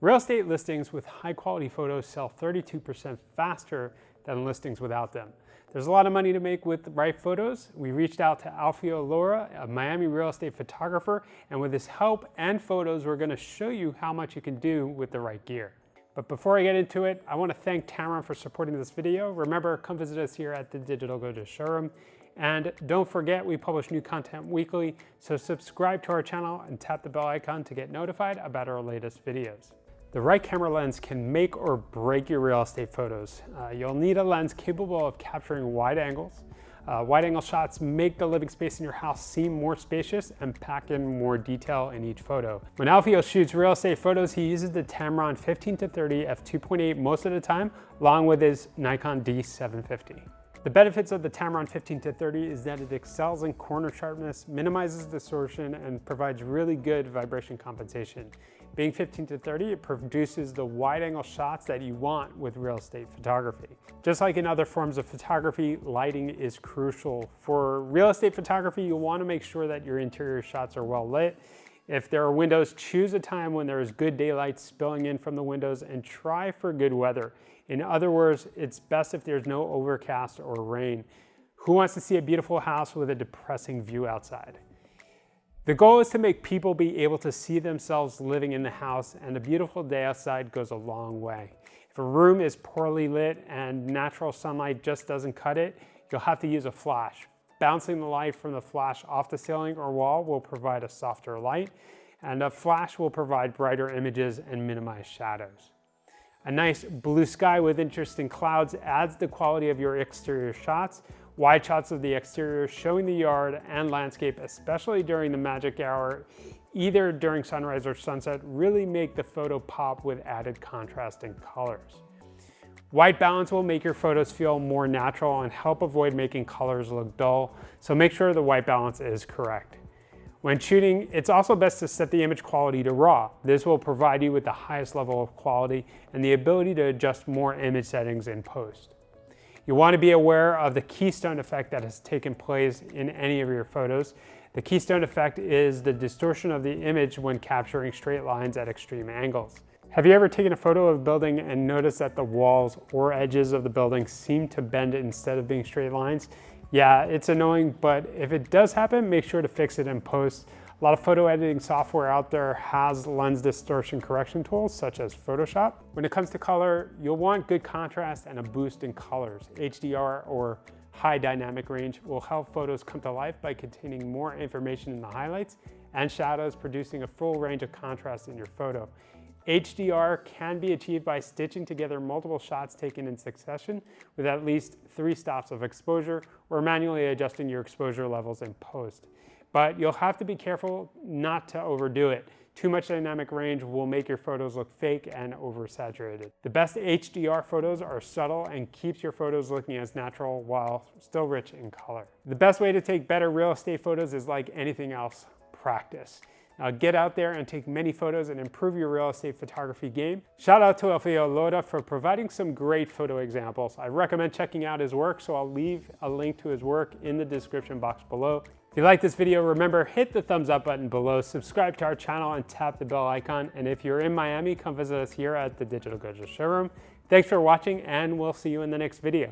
Real estate listings with high quality photos sell 32% faster than listings without them. There's a lot of money to make with the right photos. We reached out to Alfio Lora, a Miami real estate photographer, and with his help and photos, we're going to show you how much you can do with the right gear. But before I get into it, I want to thank Tamron for supporting this video. Remember, come visit us here at the Digital Goja showroom. And don't forget, we publish new content weekly, so subscribe to our channel and tap the bell icon to get notified about our latest videos. The right camera lens can make or break your real estate photos. You'll need a lens capable of capturing wide angles. Wide angle shots make the living space in your house seem more spacious and pack in more detail in each photo. When Alfio shoots real estate photos, he uses the Tamron 15-30 f2.8 most of the time, along with his Nikon D750. The benefits of the Tamron 15-30 is that it excels in corner sharpness, minimizes distortion, and provides really good vibration compensation. Being 15-30, it produces the wide angle shots that you want with real estate photography. Just like in other forms of photography, lighting is crucial. For real estate photography, you'll want to make sure that your interior shots are well lit. If there are windows, choose a time when there is good daylight spilling in from the windows and try for good weather. In other words, it's best if there's no overcast or rain. Who wants to see a beautiful house with a depressing view outside? The goal is to make people be able to see themselves living in the house, and a beautiful day outside goes a long way. If a room is poorly lit and natural sunlight just doesn't cut it, you'll have to use a flash. Bouncing the light from the flash off the ceiling or wall will provide a softer light, and a flash will provide brighter images and minimize shadows. A nice blue sky with interesting clouds adds the quality of your exterior shots. Wide shots of the exterior showing the yard and landscape, especially during the magic hour, either during sunrise or sunset, really make the photo pop with added contrast and colors. White balance will make your photos feel more natural and help avoid making colors look dull, so make sure the white balance is correct. When shooting, it's also best to set the image quality to RAW. This will provide you with the highest level of quality and the ability to adjust more image settings in post. You want to be aware of the keystone effect that has taken place in any of your photos. The keystone effect is the distortion of the image when capturing straight lines at extreme angles. Have you ever taken a photo of a building and noticed that the walls or edges of the building seem to bend instead of being straight lines? Yeah, it's annoying, but if it does happen, make sure to fix it in post. A lot of photo editing software out there has lens distortion correction tools, such as Photoshop. When it comes to color, you'll want good contrast and a boost in colors. HDR, or high dynamic range, will help photos come to life by containing more information in the highlights and shadows, producing a full range of contrast in your photo. HDR can be achieved by stitching together multiple shots taken in succession with at least 3 stops of exposure, or manually adjusting your exposure levels in post. But you'll have to be careful not to overdo it. Too much dynamic range will make your photos look fake and oversaturated. The best HDR photos are subtle and keeps your photos looking as natural while still rich in color. The best way to take better real estate photos is like anything else, practice. Now get out there and take many photos and improve your real estate photography game. Shout out to Alfio Lora for providing some great photo examples. I recommend checking out his work, so I'll leave a link to his work in the description box below. If you like this video, remember, hit the thumbs up button below, subscribe to our channel, and tap the bell icon. And if you're in Miami, come visit us here at the Digital Goja showroom. Thanks for watching, and we'll see you in the next video.